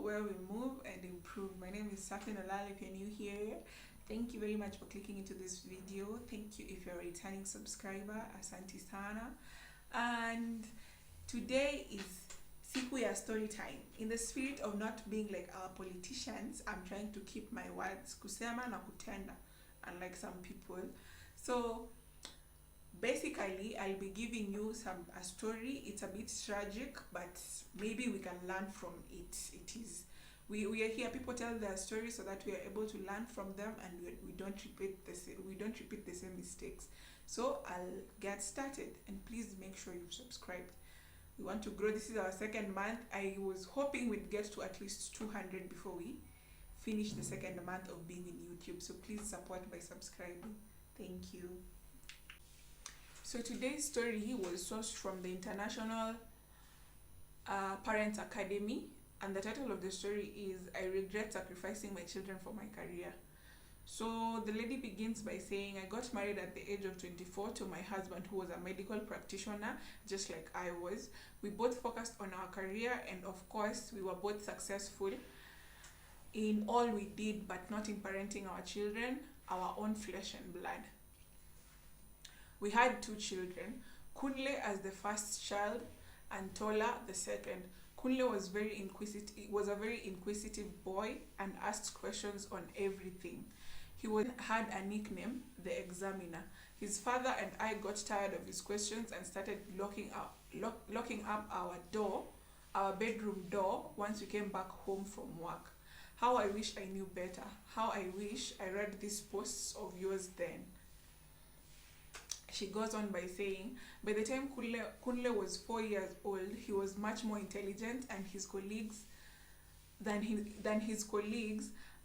where we move and improve. My name is Safin Olal if you're new here. Thank you very much for clicking into this video. Thank you if you're a returning subscriber. Asante sana. And today is siku ya story time. In the spirit of not being like our politicians, I'm trying to keep my words, kusema na kutenda, unlike some people. So basically, I'll be giving you a story. It's a bit tragic, but maybe we can learn from it. We are here. People tell their stories so that we are able to learn from them, and we don't repeat the same mistakes. So I'll get started, and please make sure you've subscribed. We want to grow. This is our second month. I was hoping we'd get to at least 200 before we finish the second month of being in YouTube. So please support by subscribing. Thank you. So today's story was sourced from the International Parents Academy, and the title of the story is "I Regret Sacrificing My Children for My Career." So the lady begins by saying, "I got married at the age of 24 to my husband, who was a medical practitioner, just like I was. We both focused on our career, and of course, we were both successful in all we did, but not in parenting our children, our own flesh and blood. We had 2 children, Kunle as the first child and Tola the second. Kunle was a very inquisitive boy and asked questions on everything. He had a nickname, the Examiner. His father and I got tired of his questions and started locking up our bedroom door once we came back home from work. How I wish I knew better. How I wish I read these posts of yours then." She goes on by saying, by the time Kunle was 4 years old, he was much more intelligent than his colleagues,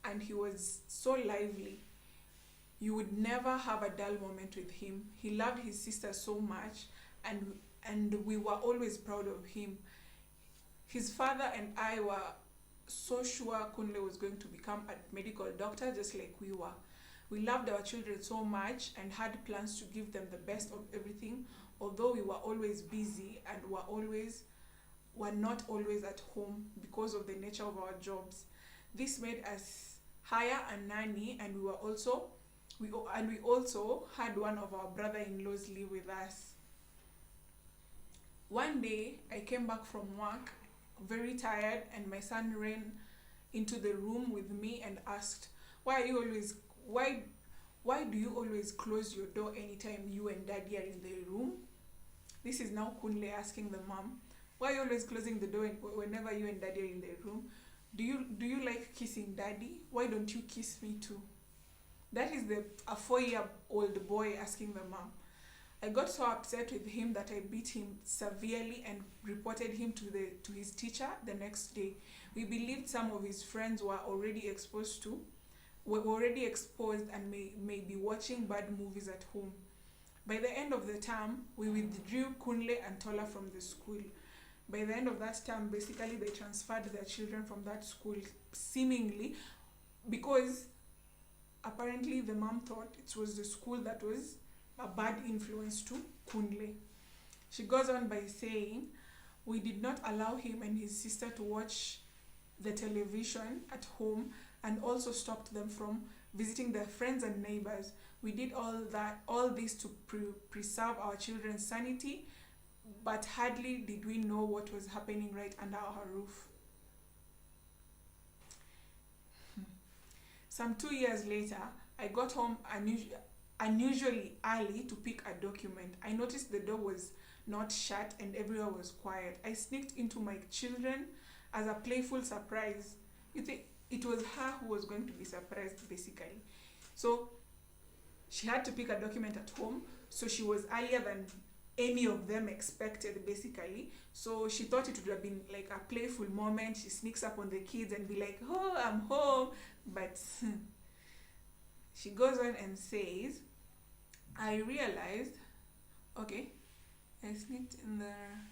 and he was so lively. You would never have a dull moment with him. He loved his sister so much, and we were always proud of him. His father and I were so sure Kunle was going to become a medical doctor just like we were. We loved our children so much and had plans to give them the best of everything, although we were always busy and were not always at home because of the nature of our jobs. This made us hire a nanny, and we also had one of our brother-in-laws live with us. One day, I came back from work very tired, and my son ran into the room with me and asked, why do you always close your door anytime you and daddy are in the room?" This is now Kunle asking the mom, "Why are you always closing the door whenever you and daddy are in the room? Do you like kissing daddy? Why don't you kiss me too?" That is a 4-year-old boy asking the mom. I got so upset with him that I beat him severely and reported him to his teacher the next day. We believed some of his friends were already exposed and may be watching bad movies at home. By the end of the term, we withdrew Kunle and Tola from the school. By the end of that term, basically they transferred their children from that school, seemingly because apparently the mom thought it was the school that was a bad influence to Kunle. She goes on by saying, "We did not allow him and his sister to watch the television at home, and also stopped them from visiting their friends and neighbors. We did all this to preserve our children's sanity, but hardly did we know what was happening right under our roof." Some 2 years later, I got home unusually early to pick a document. I noticed the door was not shut and everywhere was quiet. I sneaked into my children as a playful surprise. It was her who was going to be surprised, basically. So she had to pick a document at home, so she was earlier than any of them expected, basically. So she thought it would have been like a playful moment. She sneaks up on the kids and be like, "Oh, I'm home." But she goes on and says, I realized, okay, I sneaked in there.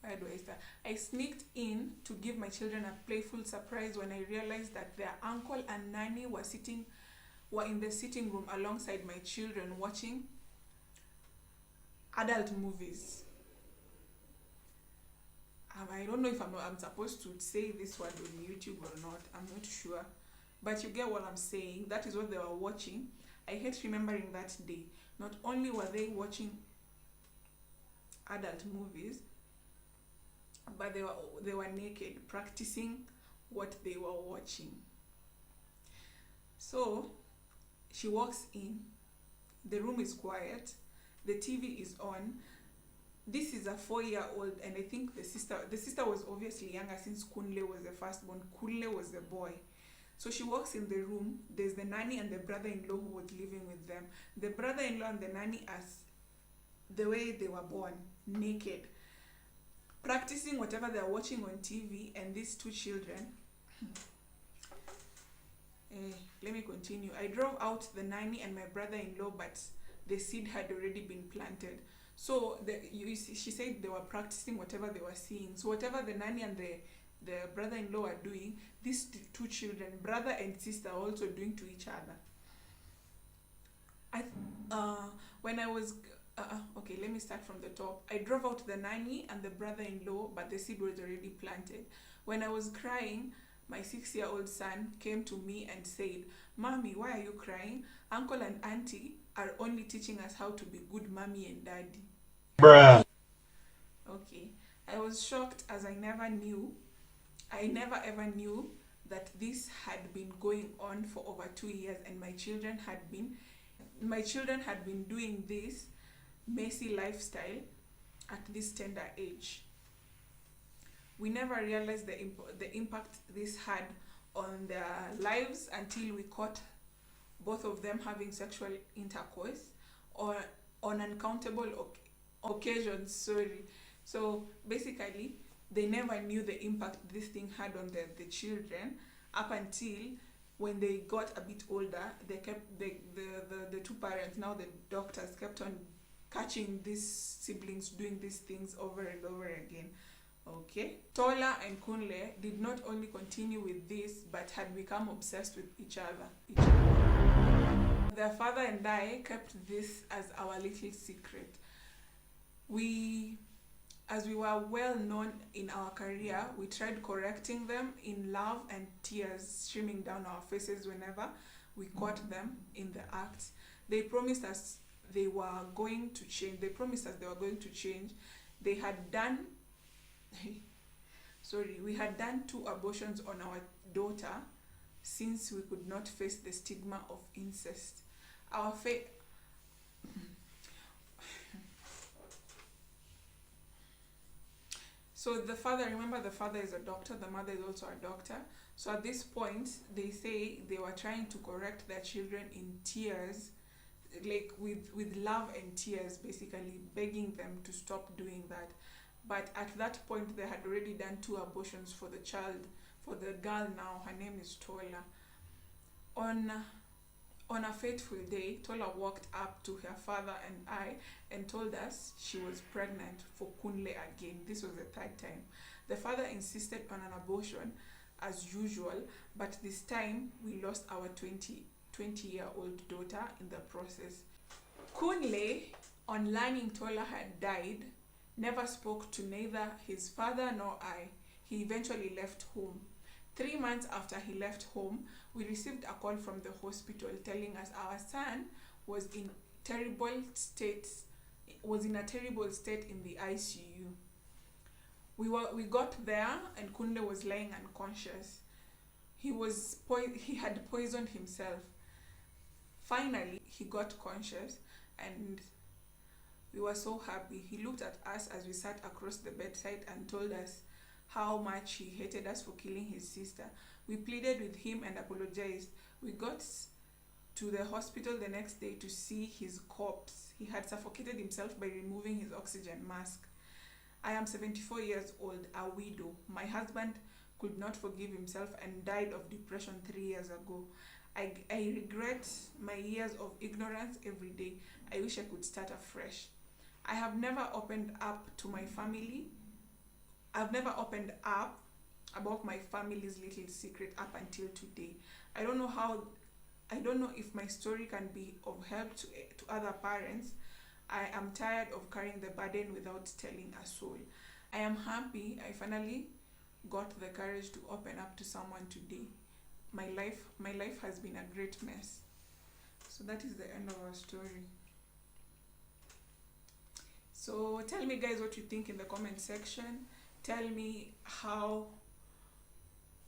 Where do I start? I sneaked in to give my children a playful surprise when I realized that their uncle and nanny were in the sitting room alongside my children watching adult movies. I don't know if I'm supposed to say this word on YouTube or not. I'm not sure. But you get what I'm saying. That is what they were watching. I hate remembering that day. Not only were they watching adult movies, but they were naked, practicing what they were watching. So she walks in. The room is quiet. The TV is on. This is a 4-year-old, and I think the sister was obviously younger since Kunle was the firstborn. Kunle was the boy. So she walks in the room. There's the nanny and the brother-in-law who was living with them. The brother-in-law and the nanny, as the way they were born, naked, practicing whatever they're watching on TV. And these two children, let me continue. I drove out the nanny and my brother-in-law, but the seed had already been planted. So she said they were practicing whatever they were seeing. So whatever the nanny and the brother-in-law are doing, these two children, brother and sister, are also doing to each other. When I was okay, let me start from the top. I drove out the nanny and the brother-in-law, but the seed was already planted. When I was crying, my 6-year-old son came to me and said, "Mommy, why are you crying? Uncle and auntie are only teaching us how to be good mommy and daddy." Bruh. Okay. I was shocked, as I never ever knew that this had been going on for over 2 years, and my children had been doing this messy lifestyle at this tender age. We never realized the impact this had on their lives until we caught both of them having sexual intercourse or on uncountable occasions. So basically, they never knew the impact this thing had on the children up until when they got a bit older. They kept the two parents, now the doctors, kept on catching these siblings doing these things over and over again. Okay. Tola and Kunle did not only continue with this, but had become obsessed with each other. Their father and I kept this as our little secret. As we were well known in our career, we tried correcting them in love, and tears streaming down our faces whenever we caught them in the act. They promised us they were going to change. They had done we had done 2 abortions on our daughter since we could not face the stigma of incest. So the father is a doctor, the mother is also a doctor. So at this point, they say they were trying to correct their children in tears, like with love and tears, basically begging them to stop doing that. But at that point, they had already done 2 abortions for the child, for the girl now. Her name is Tola. On a fateful day, Tola walked up to her father and I and told us she was pregnant for Kunle again. This was the 3rd time. The father insisted on an abortion as usual, but this time we lost our 20-year-old daughter in the process. Kunle, on learning Tola had died, never spoke to neither his father nor I. He eventually left home. 3 months after he left home, we received a call from the hospital telling us our son was in a terrible state in the ICU. We got there and Kunle was lying unconscious. He had poisoned himself. Finally, he got conscious and we were so happy. He looked at us as we sat across the bedside and told us how much he hated us for killing his sister. We pleaded with him and apologized. We got to the hospital the next day to see his corpse. He had suffocated himself by removing his oxygen mask. I am 74 years old, a widow. My husband could not forgive himself and died of depression 3 years ago. I regret my years of ignorance every day. I wish I could start afresh. I have never opened up to my family. I've never opened up about my family's little secret up until today. I don't know if my story can be of help to other parents. I am tired of carrying the burden without telling a soul. I am happy I finally got the courage to open up to someone today. My life has been a great mess. So that is the end of our story. So tell me guys what you think in the comment section. Tell me how,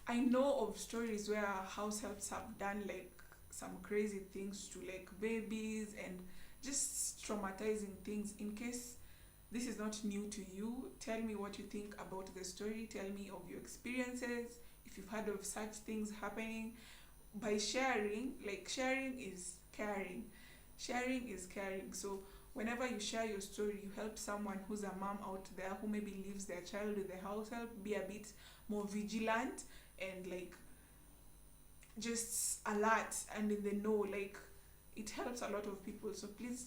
I know of stories where house helps have done like some crazy things to like babies and just traumatizing things. In case this is not new to you, tell me what you think about the story. Tell me of your experiences, if you've heard of such things happening. By sharing, like sharing is caring. Sharing is caring. So whenever you share your story, you help someone who's a mom out there who maybe leaves their child with the house help be a bit more vigilant and like just alert and in the know. Like it helps a lot of people. So please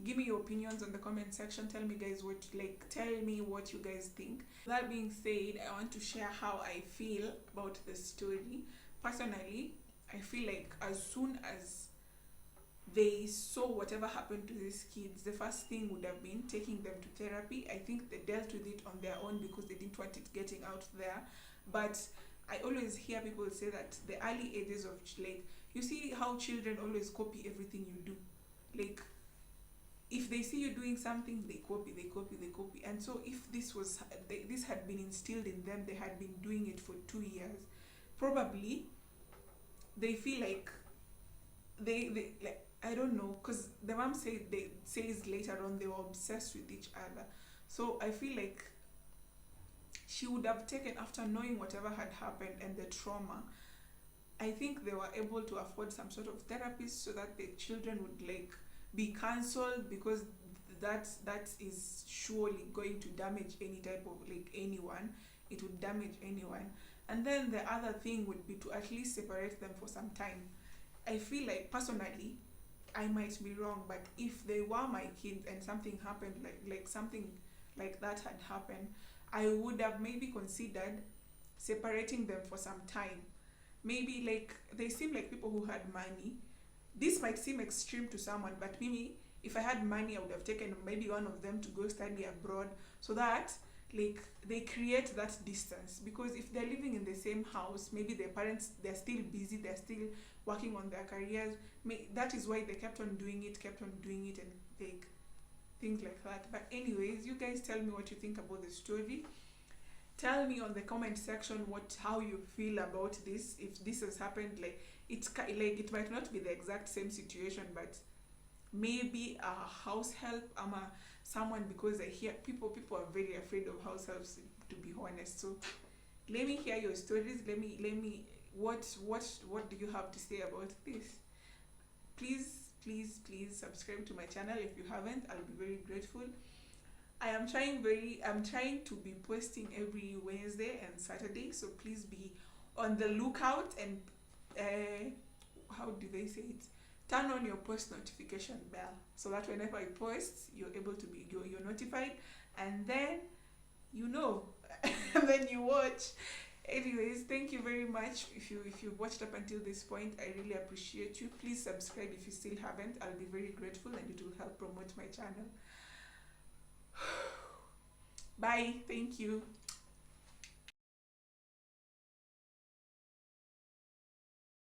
give me your opinions on the comment section. Tell me guys what, like, tell me what you guys think. That being said, I want to share how I feel about the story. Personally, I feel like as soon as they saw whatever happened to these kids, the first thing would have been taking them to therapy. I think they dealt with it on their own because they didn't want it getting out there. But I always hear people say that the early ages of, like, you see how children always copy everything you do. Like, if they see you doing something, they copy. And so if this had been instilled in them, they had been doing it for 2 years, probably they feel like they like, I don't know, because the mom says later on they were obsessed with each other. So I feel like she would have taken, after knowing whatever had happened and the trauma, I think they were able to afford some sort of therapist so that the children would like be cancelled, because that is surely going to damage any type of, like, anyone. It would damage anyone. And then the other thing would be to at least separate them for some time. I feel like personally, I might be wrong, but if they were my kids and something happened, like something like that had happened, I would have maybe considered separating them for some time. Maybe, like, they seem like people who had money. This might seem extreme to someone, but maybe if I had money, I would have taken maybe one of them to go study abroad, so that like they create that distance. Because if they're living in the same house, maybe their parents, they're still busy, they're still working on their careers. That is why they kept on doing it, and like things like that. But anyways, you guys tell me what you think about the story. Tell me on the comment section how you feel about this. If this has happened, like, it might not be the exact same situation, but maybe a house help, someone, because I hear people are very afraid of house helps, to be honest. So let me hear your stories. Let me what do you have to say about this? Please subscribe to my channel if you haven't. I'll be very grateful. I'm trying to be posting every Wednesday and Saturday, so please be on the lookout, and how do they say it? Turn on your post notification bell, so that whenever I post, you're able to be you're notified, and then and then you watch. Anyways, thank you very much. If you've watched up until this point, I really appreciate you. Please subscribe if you still haven't. I'll be very grateful, and it will help promote my channel. Bye. Thank you.